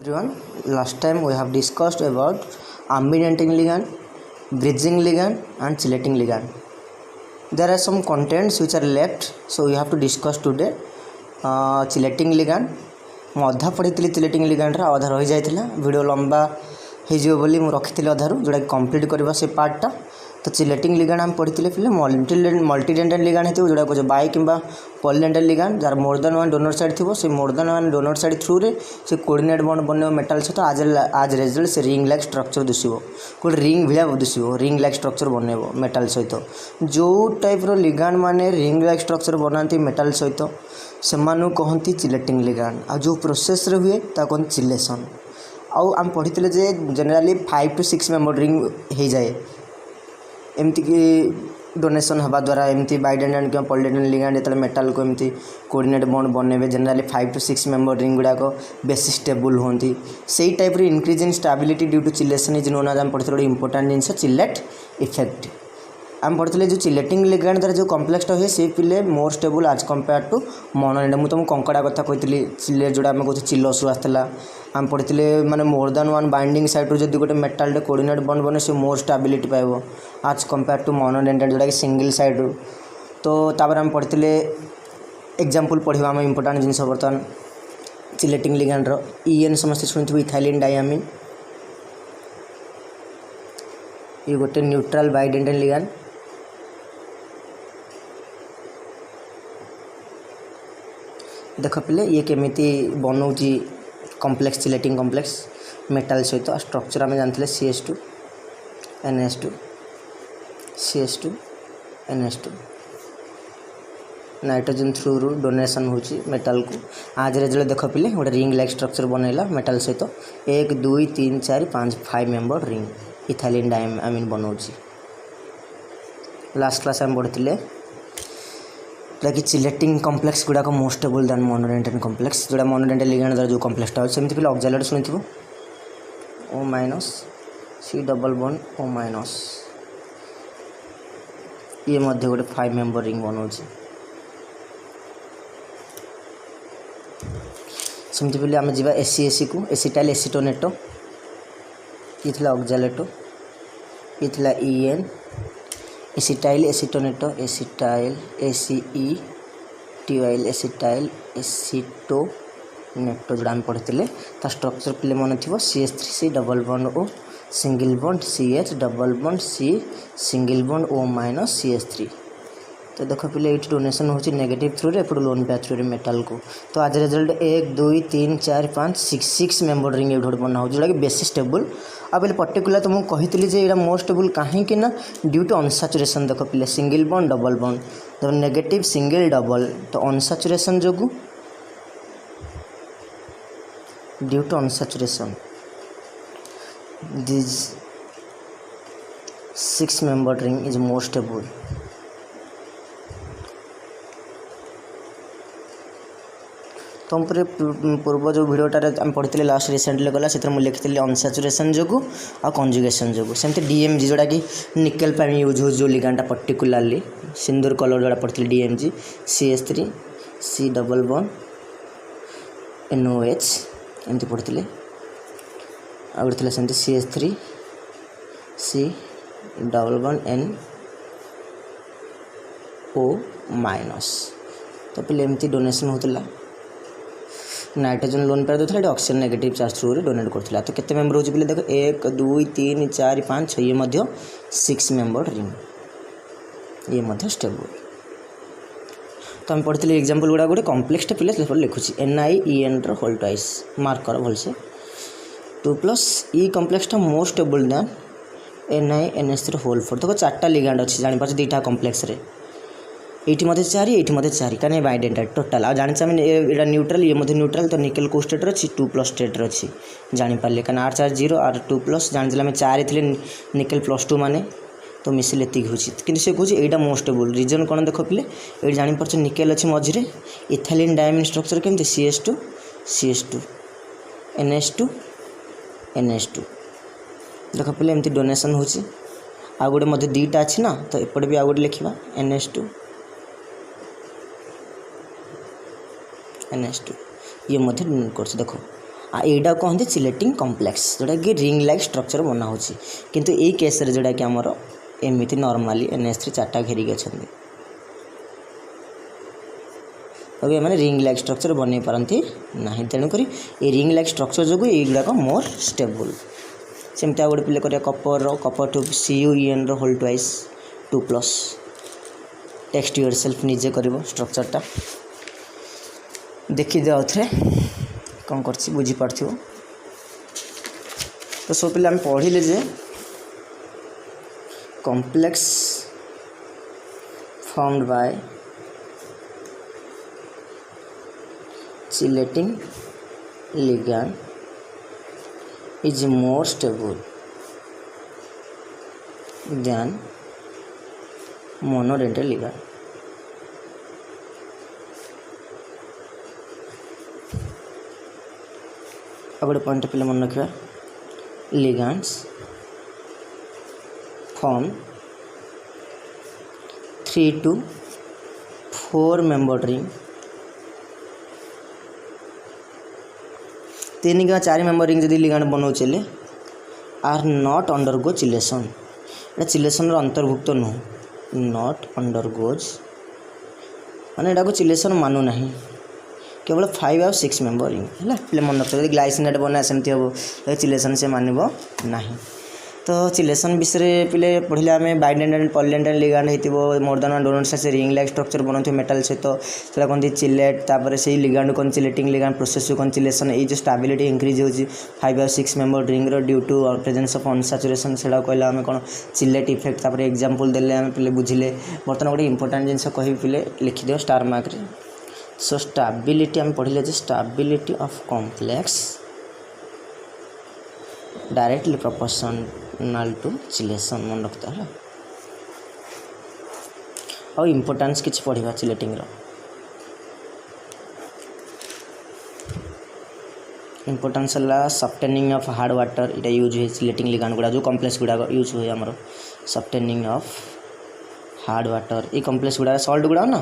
Everyone, last time we have discussed about unbinding ligand, bridging ligand and chelating ligand. There are some contents which are left, so we have to discuss today. Chelating ligand ମୁଁ ଅଧା ପଢ଼ିଥିଲି ଚିଲେଟିଂ ଲିଗାଣ୍ଡର ଅଧା ରହିଯାଇଥିଲା video ଲମ୍ବା ହେଇଯିବ ବୋଲି ମୁଁ ରଖିଥିଲି ଅଧାରୁ ଯେଉଁଟାକି କମ୍ପ୍ଲିଟ୍ କରିବା ସେ ପାର୍ଟଟା ତ ଚିଲେଟିଂ ଲିଗାଣ୍ଡ ଆମେ ପଢ଼ିଥିଲେ ପିଲେ ମଲ୍ଟିଡେଣ୍ଡେଣ୍ଟ ଲିଗାଣ୍ଡ ହେଇଥିବ ଯେଉଁଟା କହୁଛେ ବାଇ କିମ୍ବା ପଲିଡେଣ୍ଡେଣ୍ଟ ଲିଗାଣ୍ଡ ଯାହାର ମୋର୍ ଦେନ୍ ୱାନ୍ ଡୋନର ସାଇଡ଼୍ ଥିବ ସେ ମୋର୍ ଦେନ୍ ୱାନ୍ ଡୋନର ସାଇଡ଼୍ ଥ୍ରୁରେ ସେ କୋର୍ଡ଼ିନେଟ୍ ବଣ୍ଡ ବନେଇବ ମେଟାଲ ସହିତ ଆଜ୍ ରେଜଲ୍ଟ ସେ ରିଙ୍ଗ ଲାଇକ୍ ଷ୍ଟ୍ରକ୍ଚର ଦିଶିବ ଗୋଟେ ରିଙ୍ଗ ଭଳିଆ ଦିଶିବ ରିଙ୍ଗ ଲାଇକ୍ ଷ୍ଟ୍ରକ୍ଚର ବନେଇବ ମେଟାଲ ସହିତ ଯେଉଁ ଟାଇପ୍ର ଲିଗାଣ୍ଡ ମାନେ ରିଙ୍ଗ ଲାଇକ୍ ଷ୍ଟ୍ରକ୍ଚର ବନାନ୍ତି ମେଟାଲ ସହିତ ସେମାନଙ୍କୁ କହନ୍ତି ଚିଲେଟିଂ ଲିଗାଣ୍ଡ ଆଉ ଯେଉଁ ପ୍ରୋସେସ୍ରେ ହୁଏ ତାକୁ କହନ୍ତି ଚିଲେସନ୍ ଆଉ ଆମେ ପଢ଼ିଥିଲେ ଯେ ଜେନେରାଲି 5 to 6 ମେମ୍ବର ରିଙ୍ଗ ହେଇଯାଏ ଏମିତିକି ଡୋନେସନ୍ ହେବା ଦ୍ୱାରା ଏମିତି ବାଇଡେଣ୍ଡେଣ୍ଟ କିମ୍ବା ପଲିଡେଣ୍ଡେଣ୍ଟ ଲିଗାଣ୍ଡ ଯେତେବେଳେ ମେଟାଲକୁ ଏମିତି କୋର୍ଡ଼ିନେଟ୍ ବଣ୍ଡ ବନେଇବେ ଜେନେରାଲି 5 to 6 ମେମ୍ବର ରିଙ୍ଗ ଗୁଡ଼ାକ ବେଶୀ ଷ୍ଟେବୁଲ୍ ହୁଅନ୍ତି ସେଇ ଟାଇପ୍ର increase in stability due to chelation is known as ଆମେ ପଢ଼ିଥିଲେ ଗୋଟେ ଇମ୍ପୋର୍ଟାଣ୍ଟ ଜିନିଷ ଚିଲେଟ୍ ଇଫେକ୍ଟ ଆମେ ପଢ଼ିଥିଲେ ଯେଉଁ ଚିଲେଟିଂ ଲିଗାଣ୍ଡ ଦ୍ୱାରା ଯେଉଁ କମ୍ପ୍ଲେକ୍ସଟା ହୁଏ ସେ ପିଲେ ମୋର୍ ଷ୍ଟେବୁଲ୍ ଆଜ୍ କମ୍ପେୟାର ଟୁ ମନୋଡେଣ୍ଡ ମୁଁ ତୁମକୁ କଙ୍କଡ଼ା କଥା କହିଥିଲି ଚିଲେ ଯେଉଁଟା ଆମେ କହୁଛେ ଚିଲସରୁ ଆସିଥିଲା ଆମେ ପଢ଼ିଥିଲେ ମାନେ ମୋର୍ ଦାନ୍ ୱାନ୍ ବାଇଣ୍ଡିଂ ସାଇଟ୍ରୁ ଯଦି ଗୋଟେ ମେଟାଲଟେ କୋର୍ଡ଼ିନେଟ୍ ବଣ୍ଡ ବନେ ସେ ମୋର୍ ଷ୍ଟାବିଲିଟି ପାଇବ ଆଜ୍ କମ୍ପେୟାର ଟୁ ମନୋଡେଣ୍ଡେଣ୍ଟ ଯେଉଁଟାକି ସିଙ୍ଗଲ୍ ସାଇଡ଼୍ରୁ ତ ତାପରେ ଆମେ ପଢ଼ିଥିଲେ ଏକ୍ଜାମ୍ପଲ୍ ପଢ଼ିବା ଆମେ ଇମ୍ପୋର୍ଟାଣ୍ଟ ଜିନିଷ ବର୍ତ୍ତମାନ ଚିଲେଟିଂ ଲିଗାଣ୍ଡର ଇଏନ୍ ସମସ୍ତେ ଶୁଣିଥିବେ ଇଥାଇଲିନ୍ ଡାଇଆମିନ୍ ଇଏ ଗୋଟେ ନ୍ୟୁଟ୍ରାଲ୍ ବାଇଡେଣ୍ଡେଣ୍ଟ ଲିଗାଣ୍ଡ देख पिले ये केमिति बनाऊँगी कम्प्लेक्स चिलेटिंग कम्प्लेक्स मेटाल सहित स्ट्रक्चर आम जानते CH2 NH2 CH2 NH2 nitrogen through रू डोनेसन हो मेटाल को आज रेजल्ट देख पिले गोटे रिंग लाइक स्ट्रक्चर बनैला मेटाल सहित 1 2 3 4 5 5 मेम्बर रिंग इथाइलिन डायमिन बनाऊँगी लास्ट क्लास आम पढ़ते कि चिलेटिंग कम्प्लेक्स गुड़ाक more stable than monodentate complex जोड़ा मोनोडेंटेंट लिगेंड द्वारा जो कम्प्लेक्सटा हो सेमती पिले ऑक्साइड शुणी O minus C double bond O minus ये मध्य गोटे 5 मेम्बर रिंग बनाऊँ सेमती पिले आम जा AC को एसिटाइल एसीटोनेटो ये ऑक्सालेटो ये EN acetyl acetonato acetyl ACE acetyl acetonato जोड़ा पढ़ते स्ट्रक्चर पिले मन थी CH3C double bond O single bond CH double bond C single bond O minus CH3 तो देख पिले ये डोनेसन हो नेगेटिव थ्रू रे एपट लोन पैथ थ्रू रे मेटाल को तो आज रिजल्ट 1 2 3 4 5 6 मेम्बर रिंग ये बना हो जोटा कि बेसी स्टेबल आ पे पर्टिकुलर तो मुझे कही ये मोर स्टेबल कहीं ना ड्यू टू अनसाचुरेशन देख पिले सिंगल बॉन्ड डबल बॉन्ड तो नेगेटिव सिंगल डबल तो अनसाचुरेशन जो due to unsaturation this 6 member ring is more stable तो पूर्व जो भिडटारे आम पढ़ी लास्ट रिसेंटली गला से लिखी अनसाचुरेशन जो आ कंजुगेशन जो सेमती DMG जोड़ा कि निकेल यूज हो जो लिगांडा पर्टिकुलाली सिंदूर कलर जोड़ा पढ़ी DMG CH3 C double bond NOH एमती पढ़ी आ गए सेमती CH3 C double bond NO minus तो पे एमती डोनेसन होता नाइट्रोजन लोन पेयर देता oxygen negative charge through donate करता तो केते मेम्बर हो देख 1 2 3 4 5 6 ये 6 मेम्बर रिंग ये स्टेबल तो आम पढ़ी एग्जांपल गुड़ा गोटे कम्प्लेक्सटा पिले लिखुची NiEN होल ट्वाइस मार्क कर भलसे 2+ ई कम्प्लेक्सटा more stable than NiNH3 whole 4 देखो 4टा लिगांड अच्छी जापार 2टा कम्प्लेक्स ये मध्य 4 ये मध्य 4 कहीं बाइडेंटेड टोटाल आ जाने ये न्यूट्रल ये न्यूट्रल तो निकेल को स्टेट अच्छी 2+ स्टेट अच्छी जापारे कहीं R चार्ज 0 R 2+ जानी आम 4 थे निकेल +2 माने तो मिसिल एति हूँ कि कहूँ यहाँ मोर स्टेबल रिजन कौन देख पिले ये जापार निकेल अच्छी मझे इथाइलिन डायमिन स्ट्रक्चर केमती CH2 CH2 NH2 NH2 देख पिले एमती डोनेसन हो आ गोटे मध्य 2टा अच्छी ना तो एपटे भी आ गोटे लिखा NH2 NH2 ये डोनेट कर देखो एटा कहते चिलेटिंग कॉम्प्लेक्स जोटा कि रिंग लाइक स्ट्रक्चर बना हो किंतु यही केस रे जोटा कि आमर एमती नॉर्मली NH3 चार्टा घेरिक अच्छा तभी मैंने रिंग लाइक स्ट्रक्चर बन पारती ना तेणुक ये रिंग लाइक स्ट्रक्चर जो युवाक मोर स्टेबल सेमती आ गए प्ले करिया copper two CuEn whole twice 2+ test yourself निजे कर स्ट्रक्चरटा देखीदे आउे कौन कर बुझीपार तो सब पे आम पढ़ले जे complex formed by chelating ligand is more stable than monodentate ligand. अब गोटे पॉइंट पे मन रखा ligands form 3 to 4 membered ring 3 कि 4 मेम्बर रिंग जदि लिगांड बनाऊ चले आर नॉट अंडरगो चिलेसन एटा चिलेसन अंतर्भुक्त नुह नॉट अंडरगोज माने एटा को चिलेसन मानु नहीं केवल 5 और 6 मेम्बर रिंग है पे मन रखते ग्लाइसिनेट बना सेमती हम चिलेसन से मानव ना तो चिलेसन विषय पे पढ़ले आम बाइडेंटेंट पॉलीडेंटेंट लिगांड होती मोर देन डोनट से रिंग लाइक स्ट्रक्चर बनाते मेटाल सहित से कहते चिलेट तापर से लिगांड कौन चिलेटिंग लिगांड प्रोसेस कौन चिलेसन ये जो स्टेबिलिटी इंक्रीज हो 5 और 6 member ring due to presence of unsaturation से कहला आम कौन चिलेट इफेक्ट तापर एग्जांपल देले आम पे बुझिले बर्तमान गोटे इंपोर्टेंट जिनस कहि पे लिखिदियो स्टार मार्क रे सो स्टेबिलिटी आम पढ़ले stability of complex directly proportional to chelation मन रखता है और इम्पोर्टेंस किसी पढ़ा चिलेटिंग इम्पोर्टेंस है सफ्टेनिंग ऑफ हार्ड वाटर इटा यूज हुए चिलेटिंग लिगांड गुड़ा जो कॉम्प्लेक्स गुड़ा यूज हुए आमर सफ्टेनिंग ऑफ हार्ड वाटर ये कॉम्प्लेक्स गुड़ा सॉल्ट गुड़ा ना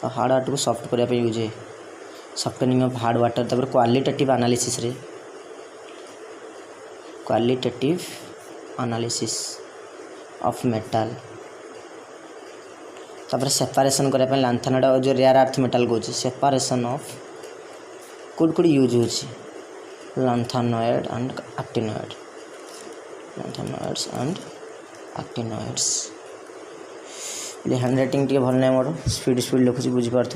तो हार्ड वाटर को सॉफ्ट करने यूज है सफ्टेनिंग ऑफ हार्ड वाटर तापर क्वालिटेटिव एनालिसिस रे क्वालिटेटिव एनालिसिस ऑफ मेटल तापर सेपरेशन करने लांथानटा जो रेयर अर्थ मेटल कौच सेपरेशन ऑफ कौट यूज हो lanthanoid and actinoid lanthanoids and actinoids hand writing टे भल ना मोर स्पीड लिखुची बुझीपार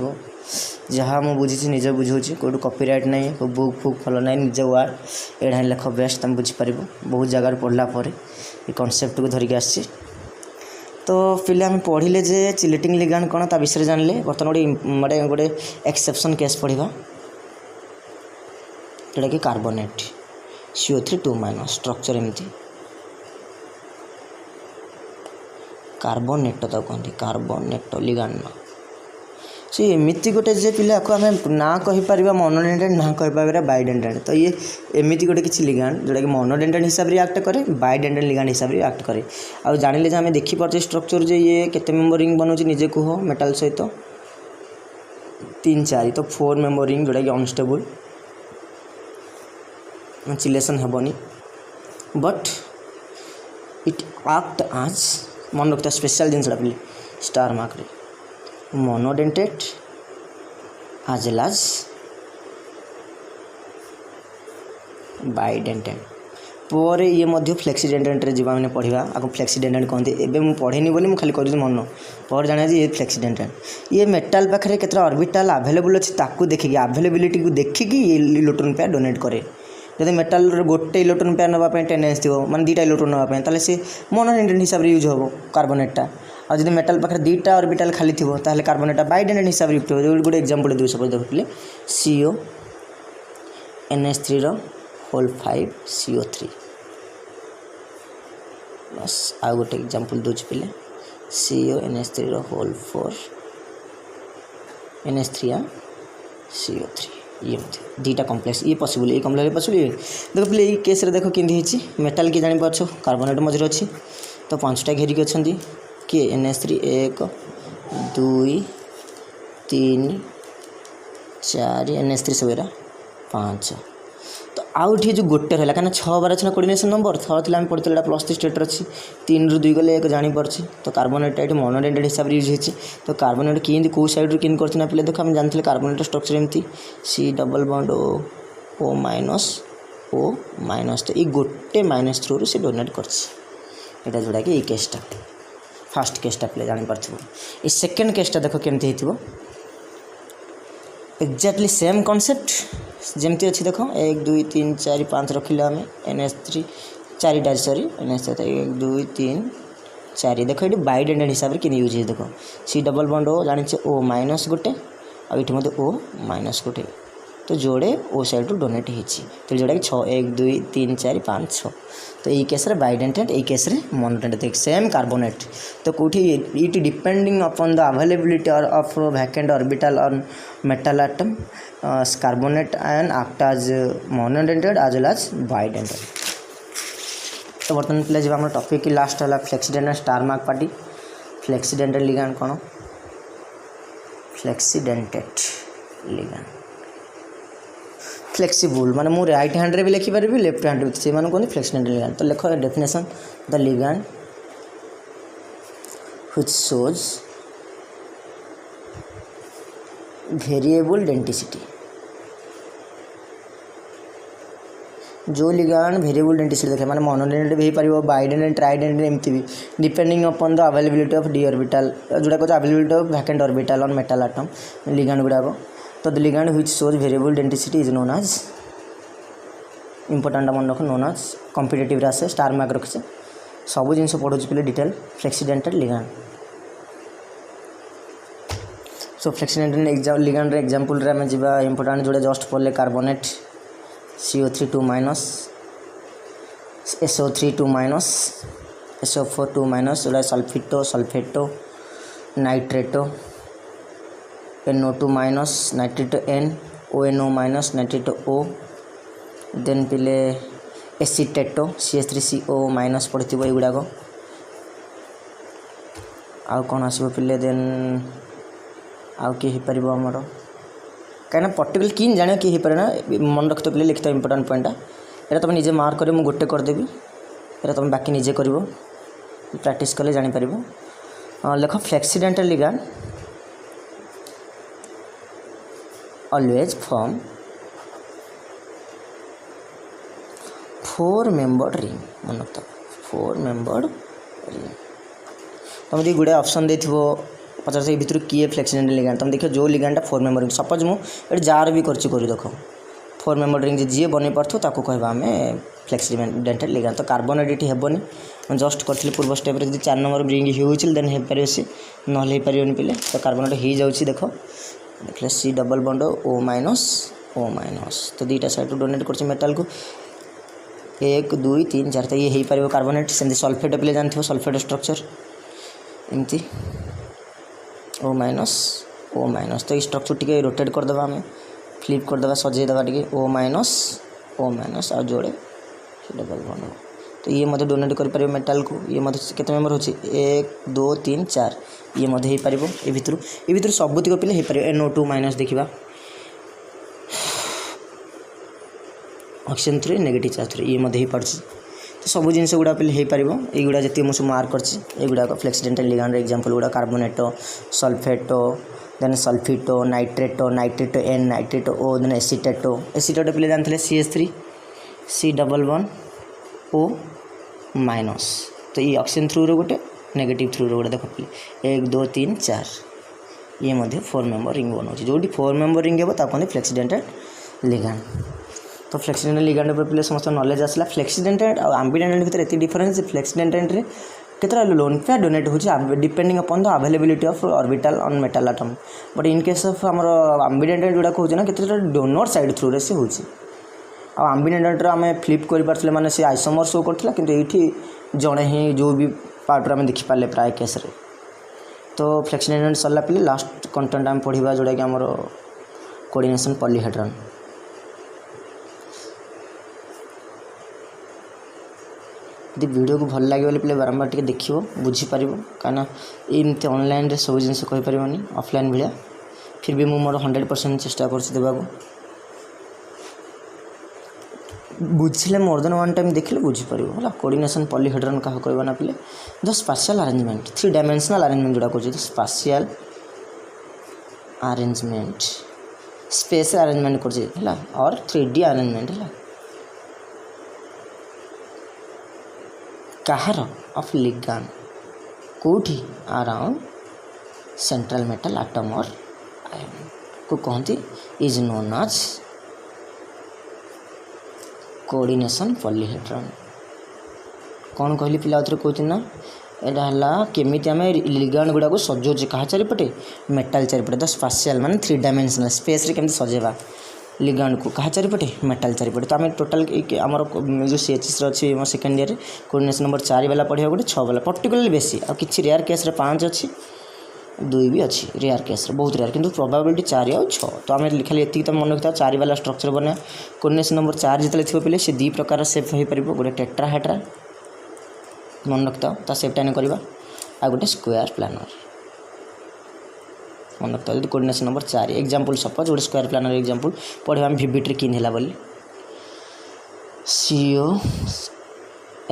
जहाँ मुझे बुझी निजे बुझाऊँ कौट कॉपीराइट नहीं को बुक फुक भल ना निज वार्ड एढ़ा लेख बेस्ट तुम बुझीपार बहुत जगार पढ़ला ये कॉन्सेप्ट को धरिक आसी तो पे आम पढ़ले जे चिलेटिंग लिगांड कौन ता विषय जानले बर्तमान गोटे गोटे एक्सेप्शन केस पढ़ा जोटा कि कार्बोनेट CO3 2- स्ट्रक्चर एमती कार्बोनेट तो कहते कार्बोनेट लिगांड से एमती गोटे जे पिला को आम ना कहीपर मोनोडेंटेड ना कहीपर बाइडेंटेड तो ये एमती गोटे किसी लिगांड जोटा कि मोनोडेंटेड हिसाब से एक्ट करे बाइडेंटेड लिगांड हिसाब से एक्ट करे आ जानिले आम देखिपारे स्ट्रक्चर जे ये केते मेम्बर रिंग बनाऊँ निजे कह मेटाल सहित 3 4 तो 4 मेम्बर रिंग जोटा कि अनस्टेबल चिलेसन हेबनी बट इट एक्ट आज मन रखता स्पेशल जिनसा पे स्टार मार्क रे monodentate as well as bidentate पर ये मध्य फ्लेक्सीडेंटेंट रे जीवा मैंने पढ़ा आपको फ्लेक्सीडेंटेंट कहते एवं मुझे पढ़ेनी बोली मुझे खाली कर मन पर जाना ये फ्लेक्सीडेंटेंट ये मेटाल पाखे केत ऑर्बिटल अवेलेबल अच्छी ताकू देखिए अवेलेबिलिटी को देखिकी ये इलेक्ट्रॉन पेयर डोनेट करे जब मेटाल गोटे इलेक्ट्रॉन पेयर नापी टेंडेंस थो माने 2टा इलेक्ट्रॉन नापी सी मोनोडेंटेट हिसाब से यूज हम कार्बोनेटा और जब मेटाल पाखे 2टा ऑर्बिटल खाली थो ताहले कार्बोनेटा बाइडेंटेट हिसाब से यूज हो गोटे एग्जांपल दे सपोज देखिए CO NH3 होल 5 CO3 बस आ गोटे एग्जांपल दूच पे CO NH3 whole 4 NH3 CO3 ये 2टा कॉम्प्लेक्स ये पॉसिबल ये कॉम्प्लेक्स पॉसिबल देखो पे ये केस रे देखो केंदी मेटाल की जानी पारछो कार्बोनेट मझे अच्छी तो 5टा घेरिक अच्छा किए NH3 1 2 3 4 NH3 सबेरा 5 तो आउे जो गोटे रहा कहीं 6 12 छा कोर्डिनेशन नंबर 6 थी आम पढ़ी +3 स्टेटर अच्छी 3 ରୁ 2 गले 1 जापारे तो कार्बोनेट ये मोनोडेंटेड हिसाब से यूज होती तो कार्बोनेट कि कौ सैड्रु किन करना पे देख आम जानते कार्बोनेट स्ट्रक्चर एमती C double bond O minus तो ये गोटे माइनस थ्रू से डोनेट कर जोड़ा कि केसटा फास्ट केसटा पे जापार ये सेकेंड केसटा देख केमती हो एक्जाक्टली सेम कॉन्सेप्ट जमती अच्छी देख 1 2 3 4 5 रखिले आम NH3 4 सॉरी NH 1 2 3 4 देख ये बाइडेंटेड हिसाब से यूज है देख सी डबल बॉन्ड ओ जानी ओ माइनस गोटे आठ ओ माइनस गोटे तो जोड़े ओ साइड डोनेट होती जोड़ा कि 6 1 2 3 4 5 6 तो ये केस बाइडेंटेड ये केस मोनोडेंटेड सेम कार्बोनेट तो कौटी it depending upon the availability of vacant orbital on metal atom carbonate ion act as monodentate as well as bidentate. तो बर्तमान पे जब टॉपिक की लास्ट है flexidentate star mark party flexidentate ligand कौन flexidentate ligand flexible माने मु right hand रे भी लिखि पारि लेफ्ट हैंड भी से माने कोन फ्लेक्सीडेंटेड लिगांड तो लिखो definition the ligand which shows variable density जो लिगांड वेरिएबल डेंसिटी देखे माने मोनोडेंटेड भी पारिबो बाइडेंटेड ट्राइडेंटेड एमती भी depending upon the availability of D orbital जोड़ा को availability of vacant orbital on metal atom ligand गुडा को तो the ligand which shows variable density is known as important मन रख नोन एज कॉम्पिटिटिव आसे स्टार मार्क रखे सब जिन पढ़ुच पे डिटेल फ्लेक्सीडेंटेड लिगांड सो फ्लेक्सीडेंटेड लिगांड एग्जांपल रे आम जा इंपोर्टेंट जोड़े जस्ट पढ़ले carbonate CO3 2 minus SO3 2 minus SO4 2 minus जोड़ा sulphato nitrato NO2 minus nitrato N ONO minus nitrato O then पिले एसीटेटो CH3CO माइनस पड़ती युवाक आउ कौन आसो पिले देन आउ किए हो पार आमर कहीं पर्टिकुलर किन जान किए हो पारे ना मन रखते पिले लिखता इंपोर्टेंट पॉइंटा यहाँ तुम निजे मार्क कर गोटे करदेवी यहाँ तुम बाकी निजे कर प्रैक्टिस कले जापर लिख फ्लेक्सीडेंटेड ligand always form 4 membered ring मन रखता 4 membered ring तुम ये गुड़े ऑप्शन दे पचास भर किए फ्लेक्सीडेंटेड लिगांड तुम देखो जो लिगांडा 4 मेंबर रिंग सपोज मुझे जार भी कर देख 4 मेंबर रिंग जी बन पार्थो ताको कहबा आम फ्लेक्सीडेंटेड लिगांड तो कार्बोनेट ये हेनी जस्ट करी पूर्व स्टेप जी 4 नंबर रिंग हो देन हो पारे सी ना हो पारे पे तो कार्बोनेट हो जाऊँगी देख देखिए C double bond O minus तो दुईटा साइड डोनेट कर मेटाल को 1 2 3 4 तो ये हो पार कार्बोनेट सेमती सल्फेट पे जानते सल्फेट स्ट्रक्चर एमती ओ माइनस तो ये स्ट्रक्चर टी रोटेट करदे आम फ्लिप करदे सजेदेवा टी ओ माइनस आ जोड़े डबल बॉन्ड तो ये मत डोनेट कर मेटाल को ये केते मेंबर होची 1 2 3 4 ये हो पार ये भितर सबुतिक पिले हो पार NO2 माइनस देखा oxygen through negative charge through ये हो पार तो सब जिन गुड़ा पे हो पार युवा जी मुझे मार्क कर फ्लेक्सीडेंटेड लिगांड एग्जांपल गुड़ा कार्बोनेटो सल्फेटो देन सल्फिटो नाइट्रेटो N नाइट्रेटो O देन एसीटेटो पे जानते CH3 C double bond O minus तो ये ऑक्सीजन थ्रू रो गोटे नेगेटिव थ्रू रो गोटे देख पे 1 2 3 4 ये 4 मेंबर रिंग बनाऊँ जो 4 मेंबर रिंग हे ताकि फ्लेक्सीडेंटेड लिगांड तो फ्लेक्सीडेंटेड लिगांड पे समस्त नॉलेज आसला फ्लेक्सीडेंटेड और एम्बिडेंटेड भितर एति डिफरेंस फ्लेक्सीडेंटेड रे केतरा लोन पे डोनेट हो depending upon the availability of orbital on metal atom but in case of आमर एम्बिडेंटेड जोड़ा कहूँ ना केतरा डोनर साइड थ्रू रे से होची आ एम्बिडेंटेड आम फ्लिप कर पारे माने से आइसोमर शो करथिला किंतु एठी जड़े ही जो भी पार्ट आम देखिपारे प्राय केस रे तो फ्लेक्सीडेंटेड सरला पे लास्ट कंटेंट आम पढ़ा जोड़ा कि आमर कोऑर्डिनेशन पॉलीहेड्रन यदि वीडियो को भल लगे पे बारंबार टे देख बुझीपर कहीं एमती ऑनलाइन सब जिन कहींपारे ऑफलाइन भाया फिर भी मोर 100% चेष्टा कर बुझे मोर देन वन टाइम देखिले बुझीपर है कोऑर्डिनेशन पॉलीहेड्रन क्या कहना ना पिले the spatial arrangement 3 dimensional arrangement जोड़ा कह स्पाशियल अरेंजमेंट स्पेस अरेंजमेंट कर और 3D अरेंजमेंट है कहार ऑफ लिगान कोठी अराउंड सेंट्रल मेटल आटम और आयन को कहती is known as coordination polyhedron कौन कहली पिला आउथरे कहती ना यहाँ केमी आम लिगान गुड़ा को सजाऊे क्या चारिपटे मेटाल चारिपटे द स्पाशियल माने 3 डायमेंशनल स्पेस रे केमती सजेबा लिगान को क्या चारिपटे मेटाल चारिपटे तो आम टोटाल आमर जो सीएचएस अच्छी मो सेकेंड ईयर कोऑर्डिनेशन नंबर 4 वाला पढ़ा गोटे 6 वाला पर्टिकुलरली बेसी आ कि रेयर केस 5 अच्छी 2 भी अच्छी रेयर केस बहुत रेयर किंतु प्रोबेबिलिटी 4 और 6 तो आम खाली ये तुम मन रखा 4 वाला स्ट्रक्चर बना कोऑर्डिनेशन नंबर 4 जितने थी पे से 2 प्रकार सेप हो पार गोटे टेट्राहेड्रल मन रखता ता सेपटा नहीं करवा आ गोटे स्क्वायर प्लानर मन रखता जो कोऑर्डिनेशन नंबर 4 एग्जांपल सपोज गोटे स्क्वायर प्लानर एग्जांपल पढ़े आम भिविट्रे किन है बोली CO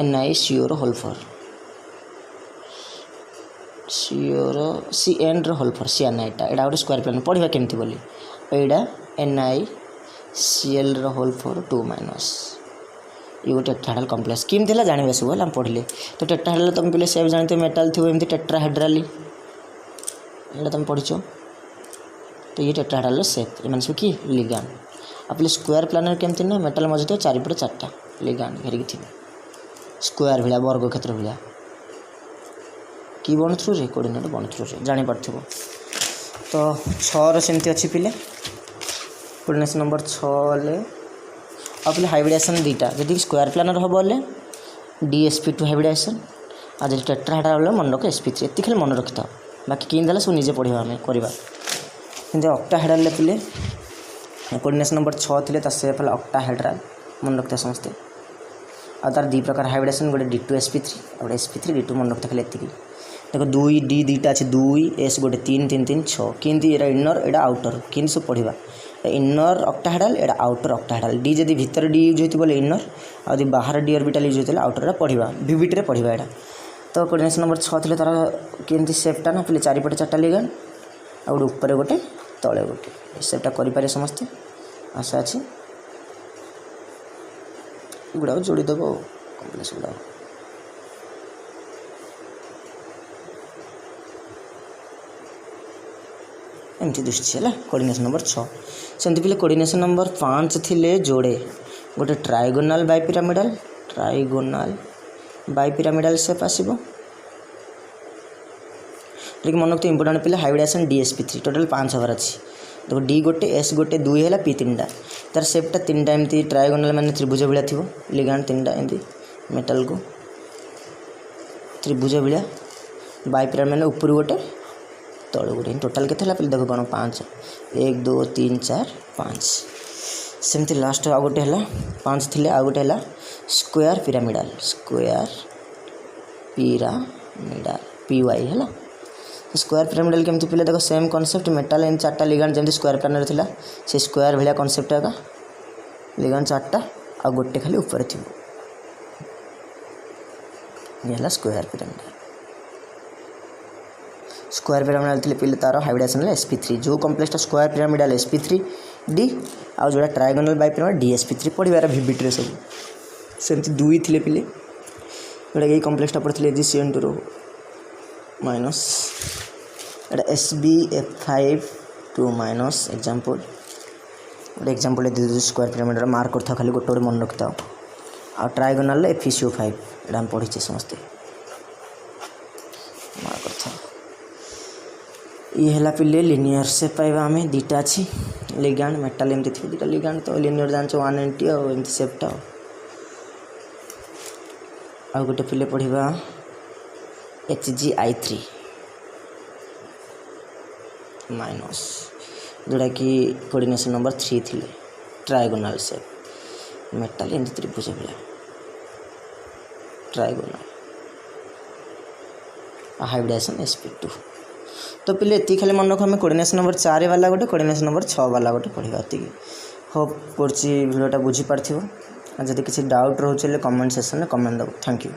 NI CO होल फॉर CN होल फॉर CNI एटा गोटे स्क्वायर प्लानर पढ़ा केमती बोली एटा NiCl होल फॉर 2 माइनस ये गोटे टेट्राहेड्रल कॉम्प्लेक्स केमती है जानवे सब है पढ़ले तो टेट्राहेड्रल तुम पे सेफ जानते मेटाल थी एमती टेट्राहेड्रली ये तुम पढ़ी तो ये टेट्राहेड्रल सेप ये सब कि लिगान आपले स्क्वायर प्लानर केमती ना मेटाल मजे तो 4 पटे 4टा लिगान घेरिक थी स्क्वायर भाया वर्ग क्षेत्र भाया कि बन थ्रू रे कोऑर्डिनेट बन थ्रू रे जानी पारथिबो तो 6 सेमती अच्छी पिले कोऑर्डिनेशन नंबर 6 ले आप हाइब्रिडेशन 2टा जदि स्क्वायर प्लानर हम बोले DsP2 हाइब्रिडेशन आज जब टेट्राहेड्रल मन रख sp3 ये खाली मन रखी था बाकी किन सब निजे पढ़ा आम करवा कि ऑक्टाहेड्रल पिले कोऑर्डिनेशन नंबर 6 थे सेप है ऑक्टाहेड्रल मन रखते समस्ते आ तार 2 प्रकार हाइब्रिडेशन गोटे D2sp3 और sp3 D2 मन रखते खाली एति देखो 2 अच्छे 2 S गोटे 3 3 3 6 किंतु ये इनर एटा आउटर किंतु सब पढ़ा इनर ऑक्टाहेड्रल एटा आउटर ऑक्टाहेड्रल डी जदि भीतर डी यूज होती बोले इनर आदि बाहर डी ऑर्बिटल यूज होता आउटर पढ़ा भिविट्रे पढ़ा एटा तो कोऑर्डिनेशन नंबर 6 थे तार केमती सेपटा ना पे 4 पटे 4टा लिगान आ गोटे ऊपर गोटे तले गोटे सेपटा करें समस्ते आशा अच्छी गुड़ा जोड़ीदेव कम्प्लेक्स गुड़ा एमती दिशा है कोऑर्डिनेशन नंबर 6 सेमती पे कोऑर्डिनेशन नंबर 5 थिले जोड़े गोटे ट्राइगोनाल बाइपिरामिडाल सेप आसो मन रखते इंपोर्टेंट पे हाइब्रिडेशन DsP3 टोटल 5 हबार अच्छी देखो D गोटे S गोटे 2 है P 3टा तार सेपटा 3टा एमती ट्राइगोनाल माने त्रिभुज भाया थी लिगान 3टा एमती मेटाल को त्रिभुज भाया बाइपिरामिड माने ऊपर गोटे तल गोटे टोटाल के पे देखो कौन 5 1 2 3 4 5 सेमती लास्ट आ गोटे है 5 थे आ गोटे है स्क्वायर पिरामिडाल PY है स्क्वायर पिरामिडाल केमती पे देखो सेम कॉन्सेप्ट मेटाल एंड 4टा लिगान जमी स्क्वायर प्लानर थिला से स्क्वायर भाया कॉन्सेप्ट आगा लिगान 4टा आ गोटे खाली ऊपर थी ये स्क्वायर पिरामिडाल थे पे तार हाइब्रिडेशन sp3 जो कॉम्प्लेक्सटा स्क्वायर पिरामिडाल sp3 D आ जोड़ा ट्राइगोनल बाइपिरामिड DsP3 पढ़ार भिविट्रे सब सेमती 2 थे पे जोटा ये कॉम्प्लेक्सटा पढ़ते GCN2 माइनस एटा SbF5 2 माइनस एग्जांपल गोटे एग्जांपल स्क्वायर पिरामिड मार्क करता खाली गोटे गोटे मन रखता आ ट्राइगोनल FeCO5 एटा हम पढ़ी समस्ते मार्क करता ये है पे लिनियर से पाइबा आम 2टा अच्छी लिगान मेटाल एमती थी 2टा लिगान तो लिनियर जान 180 और एमती सेपटा आ गोटे पे पढ़ा HgI3 माइनस जोड़ा कि कोऑर्डिनेशन नंबर 3 थी ट्राइगोनल सेप मेटाल एमती त्रिभुज भाया ट्राइगोनल हाइब्रिडेशन sp2 तो पे ये खाली मन रख हमें कोऑर्डिनेशन नंबर 4 वाला गोटे कोऑर्डिनेशन नंबर 6 वाला गोटे पढ़ा होप कर भिडियोटा बुझीपार जदि किसी डाउट रोचे कमेंट सेक्शन में कमेंट दो। Thank you.